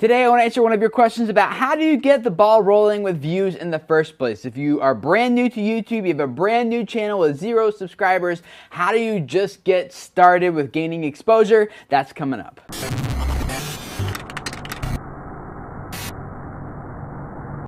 Today I want to answer one of your questions about how do you get the ball rolling with views in the first place. If you are brand new to YouTube, you have a brand new channel with 0 subscribers, how do you just get started with gaining exposure? That's coming up.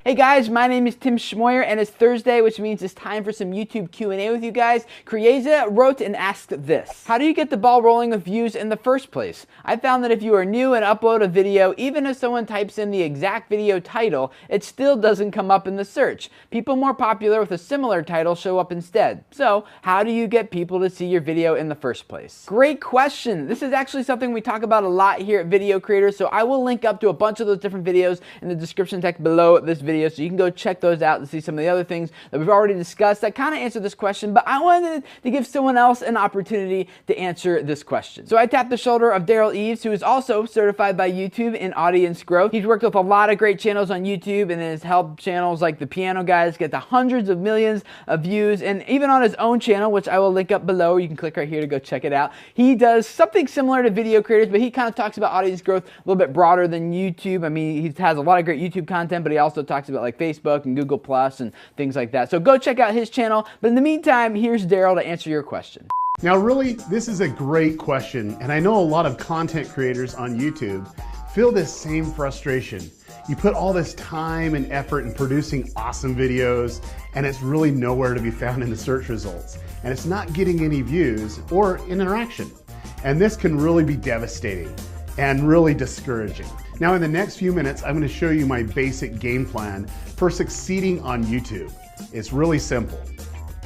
Hey guys, my name is Tim Schmoyer and it's Thursday, which means it's time for some YouTube Q&A with you guys. Krieza wrote and asked this: how do you get the ball rolling with views in the first place? I found that if you are new and upload a video, even if someone types in the exact video title, it still doesn't come up in the search. People more popular with a similar title show up instead. So, how do you get people to see your video in the first place? Great question. This is actually something we talk about a lot here at Video Creators, so I will link up to a bunch of those different videos in the description text below this video, so you can go check those out and see some of the other things that we've already discussed that kind of answer this question, but I wanted to give someone else an opportunity to answer this question. So I tapped the shoulder of Daryl Eves, who is also certified by YouTube in audience growth. He's worked with a lot of great channels on YouTube and has helped channels like the Piano Guys get to hundreds of millions of views, and even on his own channel, which I will link up below, you can click right here to go check it out. He does something similar to Video Creators, but he kind of talks about audience growth a little bit broader than YouTube. I mean, he has a lot of great YouTube content, but he also talks about like Facebook and Google Plus and things like that. So go check out his channel. But in the meantime, here's Daryl to answer your question. Now really, this is a great question, and I know a lot of content creators on YouTube feel this same frustration. You put all this time and effort in producing awesome videos, and it's really nowhere to be found in the search results. And it's not getting any views or interaction. And this can really be devastating and really discouraging. Now in the next few minutes, I'm going to show you my basic game plan for succeeding on YouTube. It's really simple.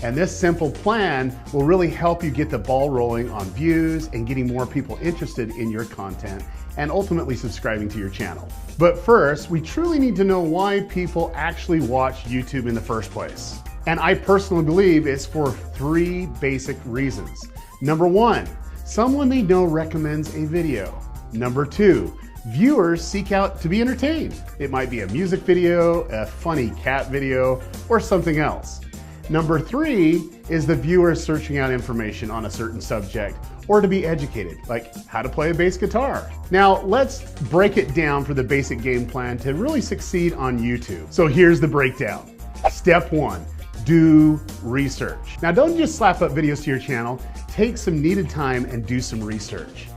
And this simple plan will really help you get the ball rolling on views and getting more people interested in your content and ultimately subscribing to your channel. But first, we truly need to know why people actually watch YouTube in the first place. And I personally believe it's for 3 basic reasons. Number 1, someone they know recommends a video. Number 2, viewers seek out to be entertained. It might be a music video, a funny cat video, or something else. Number 3 is the viewer searching out information on a certain subject or to be educated, like how to play a bass guitar. Now let's break it down for the basic game plan to really succeed on YouTube. So here's the breakdown. Step 1, do research. Now don't just slap up videos to your channel, take some needed time and do some research.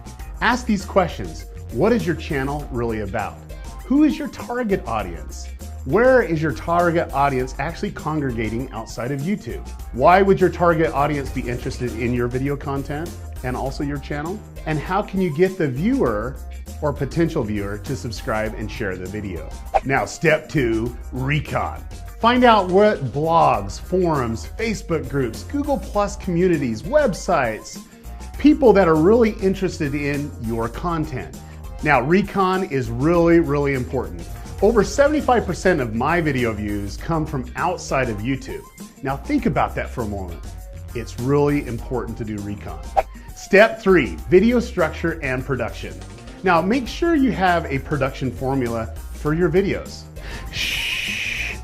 Ask these questions. What is your channel really about? Who is your target audience? Where is your target audience actually congregating outside of YouTube? Why would your target audience be interested in your video content and also your channel? And how can you get the viewer or potential viewer to subscribe and share the video? Now, step 2, recon. Find out what blogs, forums, Facebook groups, Google Plus communities, websites, people that are really interested in your content. Now, recon is really, really important. Over 75% of my video views come from outside of YouTube. Now think about that for a moment. It's really important to do recon. Step 3, video structure and production. Now make sure you have a production formula for your videos. Shh.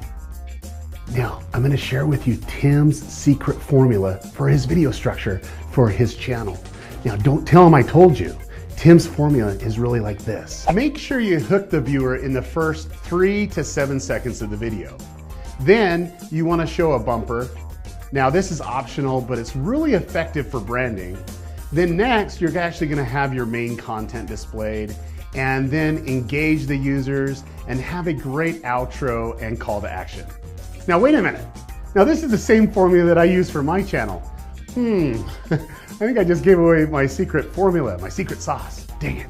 Now I'm going to share with you Tim's secret formula for his video structure for his channel. Now don't tell him I told you. Tim's formula is really like this. Make sure you hook the viewer in the first 3 to 7 seconds of the video. Then you want to show a bumper. Now this is optional, but it's really effective for branding. Then next, you're actually going to have your main content displayed and then engage the users and have a great outro and call to action. Now wait a minute. Now this is the same formula that I use for my channel. I think I just gave away my secret formula, my secret sauce. Dang it.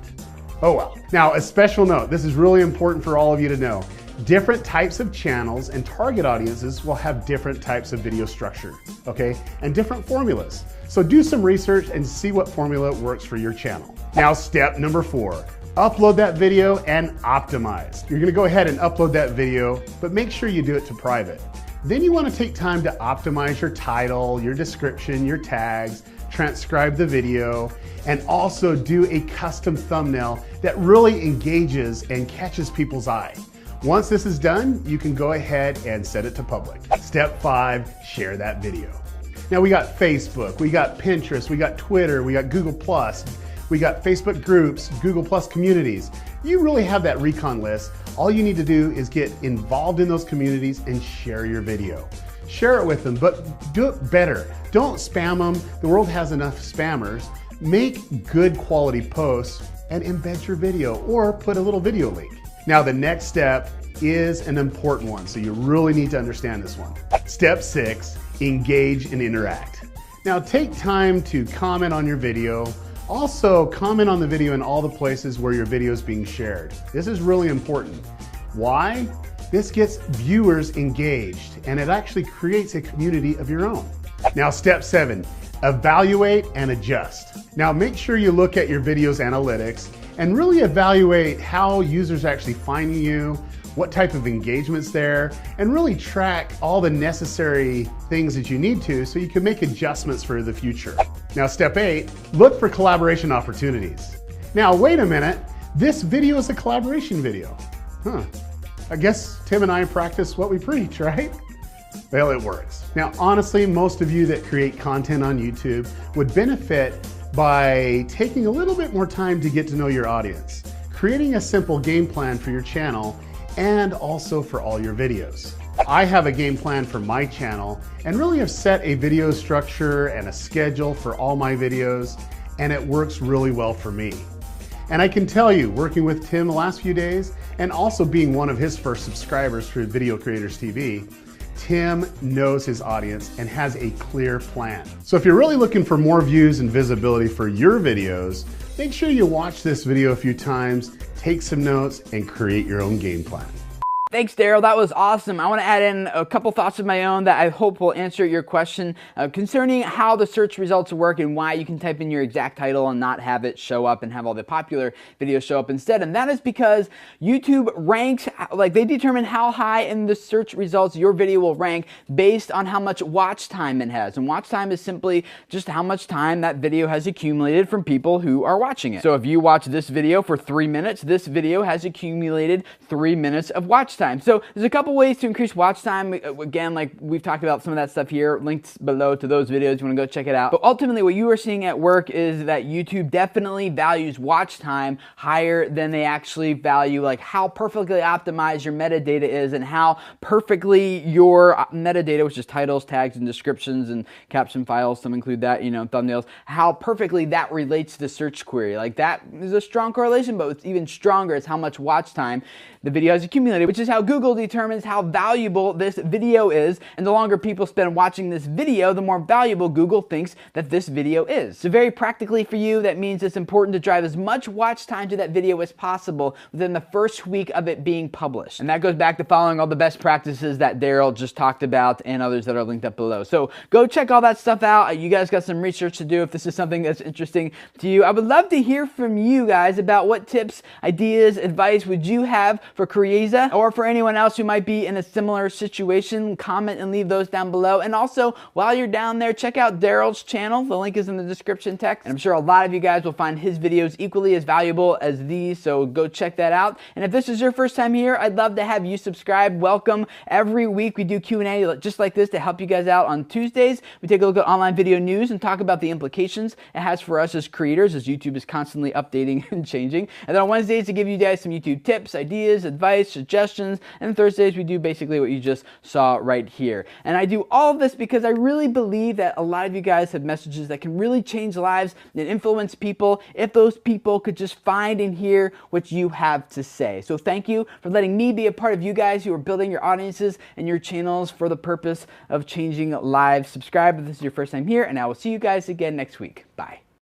Oh well. Now, a special note. This is really important for all of you to know. Different types of channels and target audiences will have different types of video structure, okay? And different formulas. So do some research and see what formula works for your channel. Now, step number 4. Upload that video and optimize. You're gonna go ahead and upload that video, but make sure you do it to private. Then you want to take time to optimize your title, your description, your tags, transcribe the video, and also do a custom thumbnail that really engages and catches people's eye. Once this is done, you can go ahead and set it to public. Step 5, share that video. Now we got Facebook, we got Pinterest, we got Twitter, we got Google Plus, we got Facebook groups, Google Plus communities. you really have that recon list. All you need to do is get involved in those communities and share your video. Share it with them, but do it better. Don't spam them. The world has enough spammers. Make good quality posts and embed your video or put a little video link. Now the next step is an important one, so you really need to understand this one. Step 6, engage and interact. Now take time to comment on your video. Also comment on the video in all the places where your video is being shared. This is really important. Why? This gets viewers engaged and it actually creates a community of your own. Now step 7, evaluate and adjust. Now make sure you look at your video's analytics and really evaluate how users are actually finding you, what type of engagement's there, and really track all the necessary things that you need to so you can make adjustments for the future. Now step 8, look for collaboration opportunities. Now wait a minute, this video is a collaboration video. I guess Tim and I practice what we preach, right? Well, it works. Now honestly, most of you that create content on YouTube would benefit by taking a little bit more time to get to know your audience, creating a simple game plan for your channel, and also for all your videos. I have a game plan for my channel and really have set a video structure and a schedule for all my videos, and it works really well for me. And I can tell you, working with Tim the last few days and also being one of his first subscribers for Video Creators TV, Tim knows his audience and has a clear plan. So if you're really looking for more views and visibility for your videos, make sure you watch this video a few times, take some notes, and create your own game plan. Thanks, Daryl. That was awesome. I want to add in a couple thoughts of my own that I hope will answer your question concerning how the search results work and why you can type in your exact title and not have it show up and have all the popular videos show up instead. And that is because YouTube ranks, like they determine how high in the search results your video will rank based on how much watch time it has. And watch time is simply just how much time that video has accumulated from people who are watching it. So if you watch this video for 3 minutes, this video has accumulated 3 minutes of watch time. So there's a couple ways to increase watch time. Again, like we've talked about some of that stuff here, links below to those videos. You want to go check it out. But ultimately what you are seeing at work is that YouTube definitely values watch time higher than they actually value like how perfectly optimized your metadata is and how perfectly your metadata, which is titles, tags, and descriptions and caption files, some include that, you know, thumbnails, how perfectly that relates to the search query. Like that is a strong correlation, but what's even stronger is how much watch time the video has accumulated, which is how Google determines how valuable this video is. And the longer people spend watching this video, the more valuable Google thinks that this video is. So very practically for you, that means it's important to drive as much watch time to that video as possible within the first week of it being published. And that goes back to following all the best practices that Daryl just talked about and others that are linked up below. So go check all that stuff out. You guys got some research to do if this is something that's interesting to you. I would love to hear from you guys about what tips, ideas, advice would you have for Creaza or for anyone else who might be in a similar situation. Comment and leave those down below. And also, while you're down there, check out Daryl's channel. The link is in the description text. And I'm sure a lot of you guys will find his videos equally as valuable as these, so go check that out. And if this is your first time here, I'd love to have you subscribe. Welcome. Every week we do Q&A just like this to help you guys out. On Tuesdays, we take a look at online video news and talk about the implications it has for us as creators, as YouTube is constantly updating and changing. And then on Wednesdays, to give you guys some YouTube tips, ideas, advice, suggestions. And Thursdays, we do basically what you just saw right here. And I do all of this because I really believe that a lot of you guys have messages that can really change lives and influence people if those people could just find and hear what you have to say. So thank you for letting me be a part of you guys who are building your audiences and your channels for the purpose of changing lives. Subscribe if this is your first time here, and I will see you guys again next week. Bye.